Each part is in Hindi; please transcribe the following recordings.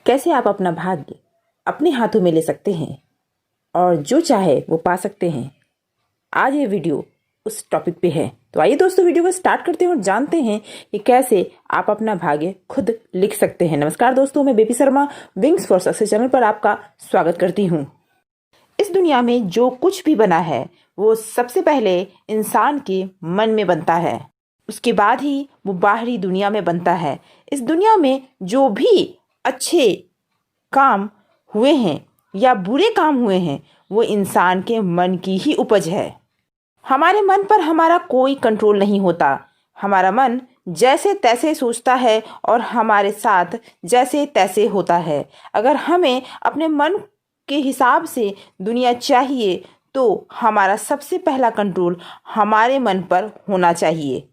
कैसे आप अपना भाग्य अपने हाथों में ले सकते हैं और जो चाहे वो पा सकते हैं। आज ये वीडियो उस टॉपिक पे है। तो आइए दोस्तों वीडियो को स्टार्ट करते हैं और जानते हैं कि कैसे आप अपना भाग्य खुद लिख सकते हैं। नमस्कार दोस्तों, मैं baby Sharma wings for success channel पर आपका स्वागत करती हूँ। इस दुनिया में जो कुछ भी बना है वो सबसे पहले इंसान के मन में बनता है, उसके बाद ही वो बाहरी दुनिया में बनता है। इस दुनिया में जो भी अच्छे काम हुए हैं या बुरे काम हुए हैं वो इंसान के मन की ही उपज है। हमारे मन पर हमारा कोई कंट्रोल नहीं होता। हमारा मन जैसे तैसे सोचता है और हमारे साथ जैसे तैसे होता है। अगर हमें अपने मन के हिसाब से दुनिया चाहिए तो हमारा सबसे पहला कंट्रोल हमारे मन पर होना चाहिए।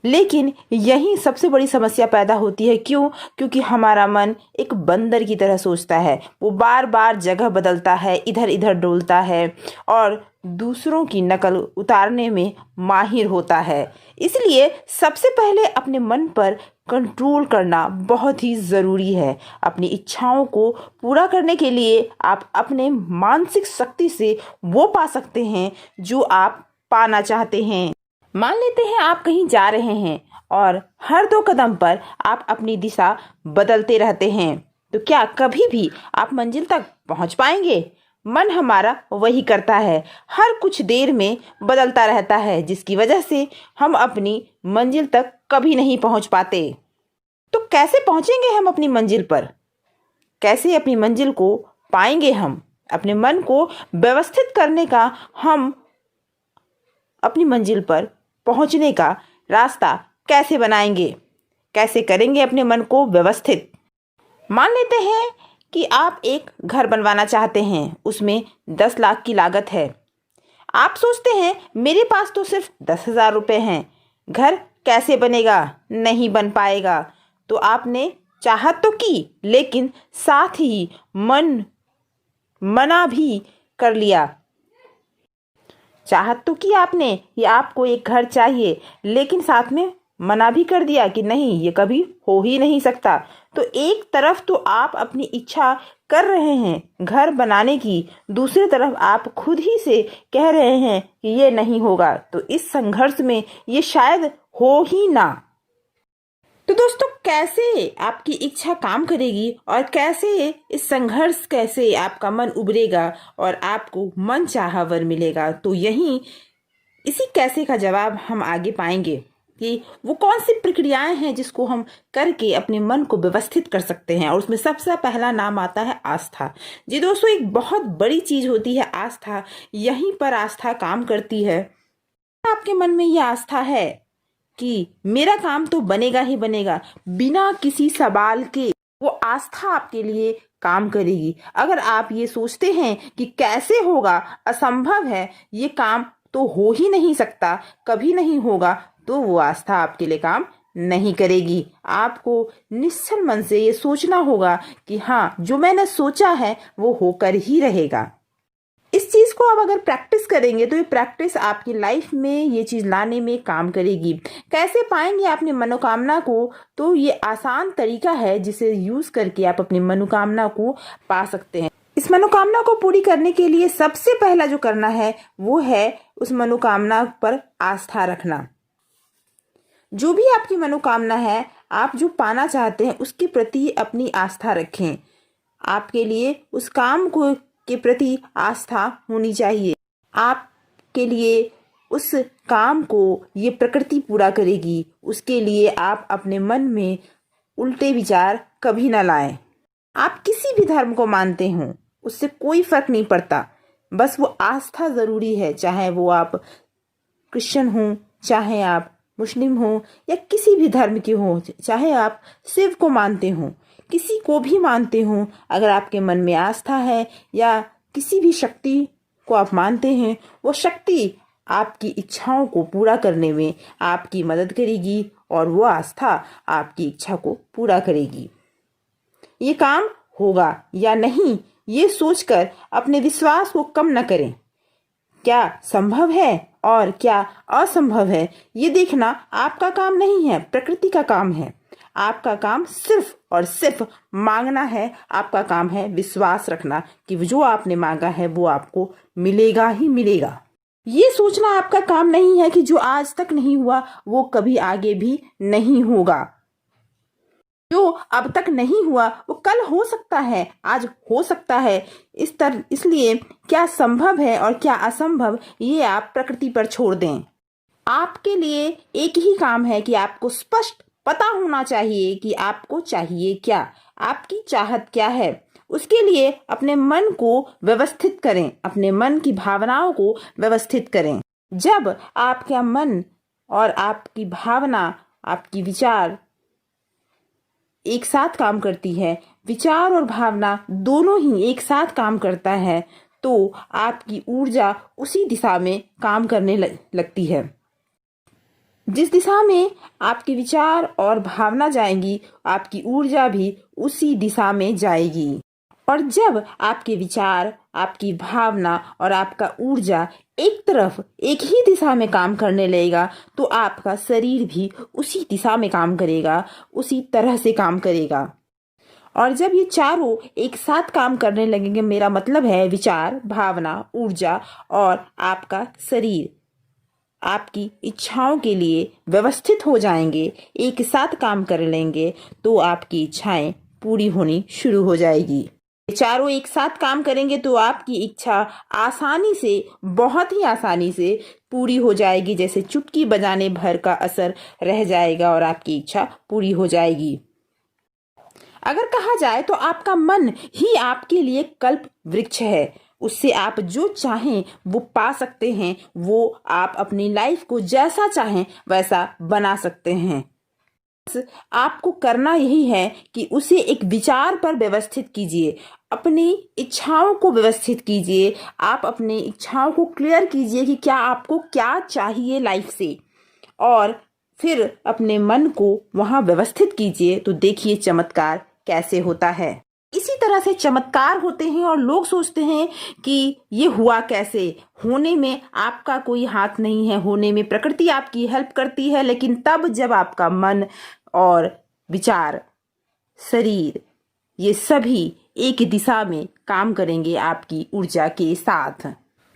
लेकिन यही सबसे बड़ी समस्या पैदा होती है। क्यों? क्योंकि हमारा मन एक बंदर की तरह सोचता है। वो बार बार जगह बदलता है, इधर इधर डोलता है और दूसरों की नकल उतारने में माहिर होता है। इसलिए सबसे पहले अपने मन पर कंट्रोल करना बहुत ही ज़रूरी है। अपनी इच्छाओं को पूरा करने के लिए आप अपने मानसिक शक्ति से वो पा सकते हैं जो आप पाना चाहते हैं। मान लेते हैं आप कहीं जा रहे हैं और हर 2 कदम पर आप अपनी दिशा बदलते रहते हैं, तो क्या कभी भी आप मंजिल तक पहुंच पाएंगे? मन हमारा वही करता है, हर कुछ देर में बदलता रहता है, जिसकी वजह से हम अपनी मंजिल तक कभी नहीं पहुंच पाते। तो कैसे पहुंचेंगे हम अपनी मंजिल पर? कैसे अपनी मंजिल को पाएंगे हम? अपने मन को व्यवस्थित करने का हम अपनी मंजिल पर पहुंचने का रास्ता कैसे बनाएंगे? कैसे करेंगे अपने मन को व्यवस्थित? मान लेते हैं कि आप एक घर बनवाना चाहते हैं, उसमें 10 लाख की लागत है। आप सोचते हैं मेरे पास तो सिर्फ 10,000 रुपये हैं, घर कैसे बनेगा? नहीं बन पाएगा। तो आपने चाहत तो की, लेकिन साथ ही मना भी कर लिया। चाहत तो की आपने, ये आपको एक घर चाहिए, लेकिन साथ में मना भी कर दिया कि नहीं, ये कभी हो ही नहीं सकता। तो एक तरफ तो आप अपनी इच्छा कर रहे हैं घर बनाने की, दूसरी तरफ आप खुद ही से कह रहे हैं कि ये नहीं होगा। तो इस संघर्ष में ये शायद हो ही ना। तो दोस्तों, कैसे आपकी इच्छा काम करेगी और कैसे इस संघर्ष कैसे आपका मन उभरेगा और आपको मनचाहा वर मिलेगा? तो इसी कैसे का जवाब हम आगे पाएंगे कि वो कौन सी प्रक्रियाएं हैं जिसको हम करके अपने मन को व्यवस्थित कर सकते हैं। और उसमें सबसे पहला नाम आता है आस्था। जी दोस्तों, एक बहुत बड़ी चीज होती है आस्था। यहीं पर आस्था काम करती है। आपके मन में ये आस्था है कि मेरा काम तो बनेगा ही बनेगा, बिना किसी सवाल के वो आस्था आपके लिए काम करेगी। अगर आप ये सोचते हैं कि कैसे होगा, असंभव है, ये काम तो हो ही नहीं सकता, कभी नहीं होगा, तो वो आस्था आपके लिए काम नहीं करेगी। आपको निश्चल मन से ये सोचना होगा कि हाँ, जो मैंने सोचा है वो होकर ही रहेगा। इस चीज को आप अगर प्रैक्टिस करेंगे तो ये प्रैक्टिस आपकी लाइफ में ये चीज लाने में काम करेगी। कैसे पाएंगे अपनी मनोकामना को? तो ये आसान तरीका है जिसे यूज करके आप अपनी मनोकामना को पा सकते हैं। इस मनोकामना को पूरी करने के लिए सबसे पहला जो करना है वो है उस मनोकामना पर आस्था रखना। जो भी आपकी मनोकामना है, आप जो पाना चाहते हैं, उसके प्रति अपनी आस्था रखें। आपके लिए उस काम को के प्रति आस्था होनी चाहिए। आपके लिए उस काम को ये प्रकृति पूरा करेगी, उसके लिए आप अपने मन में उल्टे विचार कभी ना लाएं। आप किसी भी धर्म को मानते हो, उससे कोई फर्क नहीं पड़ता, बस वो आस्था ज़रूरी है। चाहे वो आप क्रिश्चियन हो, चाहे आप मुस्लिम हो, या किसी भी धर्म के हो, चाहे आप शिव को मानते हो, किसी को भी मानते हो, अगर आपके मन में आस्था है या किसी भी शक्ति को आप मानते हैं, वो शक्ति आपकी इच्छाओं को पूरा करने में आपकी मदद करेगी और वो आस्था आपकी इच्छा को पूरा करेगी। ये काम होगा या नहीं, ये सोचकर अपने विश्वास को कम न करें। क्या संभव है और क्या असंभव है, ये देखना आपका काम नहीं है, प्रकृति का काम है। आपका काम सिर्फ और सिर्फ मांगना है। आपका काम है विश्वास रखना कि जो आपने मांगा है वो आपको मिलेगा ही मिलेगा। ये सोचना आपका काम नहीं है कि जो आज तक नहीं हुआ वो कभी आगे भी नहीं होगा। जो अब तक नहीं हुआ वो कल हो सकता है, आज हो सकता है। इसलिए क्या संभव है और क्या असंभव ये आप प्रकृति पर छोड़ दें। आपके लिए एक ही काम है कि आपको स्पष्ट पता होना चाहिए कि आपको चाहिए क्या, आपकी चाहत क्या है। उसके लिए अपने मन को व्यवस्थित करें, अपने मन की भावनाओं को व्यवस्थित करें। जब आपका मन और आपकी भावना, आपकी विचार एक साथ काम करती है, विचार और भावना दोनों ही एक साथ काम करता है, तो आपकी ऊर्जा उसी दिशा में काम करने लगती है। जिस दिशा में आपके विचार और भावना जाएंगी, आपकी ऊर्जा भी उसी दिशा में जाएगी। और जब आपके विचार, आपकी भावना और आपका ऊर्जा एक तरफ एक ही दिशा में काम करने लगेगा, तो आपका शरीर भी उसी दिशा में काम करेगा, उसी तरह से काम करेगा। और जब ये चारों एक साथ काम करने लगेंगे, मेरा मतलब है विचार, भावना, ऊर्जा और आपका शरीर आपकी इच्छाओं के लिए व्यवस्थित हो जाएंगे, एक साथ काम कर लेंगे, तो आपकी इच्छाएं पूरी होनी शुरू हो जाएगी। चारों एक साथ काम करेंगे तो आपकी इच्छा आसानी से, बहुत ही आसानी से पूरी हो जाएगी। जैसे चुटकी बजाने भर का असर रह जाएगा और आपकी इच्छा पूरी हो जाएगी। अगर कहा जाए तो आपका मन ही आपके लिए कल्प वृक्ष है। उससे आप जो चाहें वो पा सकते हैं, वो आप अपनी लाइफ को जैसा चाहें वैसा बना सकते हैं। आपको करना यही है कि उसे एक विचार पर व्यवस्थित कीजिए, अपनी इच्छाओं को व्यवस्थित कीजिए। आप अपनी इच्छाओं को क्लियर कीजिए कि क्या आपको क्या चाहिए लाइफ से, और फिर अपने मन को वहां व्यवस्थित कीजिए। तो देखिए चमत्कार कैसे होता है। इसी तरह से चमत्कार होते हैं और लोग सोचते हैं कि ये हुआ कैसे। होने में आपका कोई हाथ नहीं है, होने में प्रकृति आपकी हेल्प करती है, लेकिन तब जब आपका मन और विचार, शरीर, ये सभी एक दिशा में काम करेंगे आपकी ऊर्जा के साथ।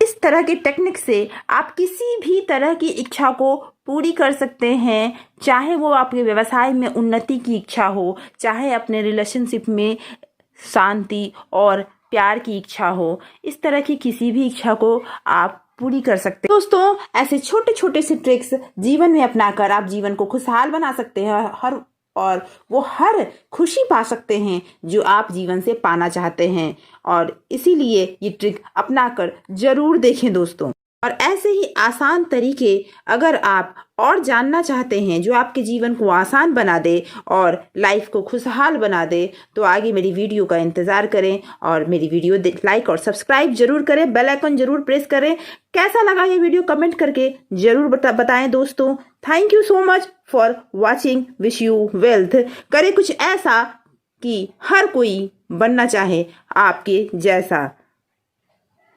इस तरह के टेक्निक से आप किसी भी तरह की इच्छा को पूरी कर सकते हैं, चाहे वो आपके व्यवसाय में उन्नति की इच्छा हो, चाहे अपने रिलेशनशिप में शांति और प्यार की इच्छा हो। इस तरह की किसी भी इच्छा को आप पूरी कर सकते हैं। दोस्तों, ऐसे छोटे छोटे से ट्रिक्स जीवन में अपनाकर आप जीवन को खुशहाल बना सकते हैं, हर खुशी पा सकते हैं जो आप जीवन से पाना चाहते हैं। और इसीलिए ये ट्रिक अपनाकर जरूर देखें दोस्तों। और ऐसे ही आसान तरीके अगर आप और जानना चाहते हैं जो आपके जीवन को आसान बना दे और लाइफ को खुशहाल बना दे, तो आगे मेरी वीडियो का इंतज़ार करें और मेरी वीडियो लाइक और सब्सक्राइब जरूर करें, बेल आइकन जरूर प्रेस करें। कैसा लगा ये वीडियो कमेंट करके जरूर बताएं दोस्तों। Thank you so much for watching. Wish you wealth. करें कुछ ऐसा कि हर कोई बनना चाहे आपके जैसा।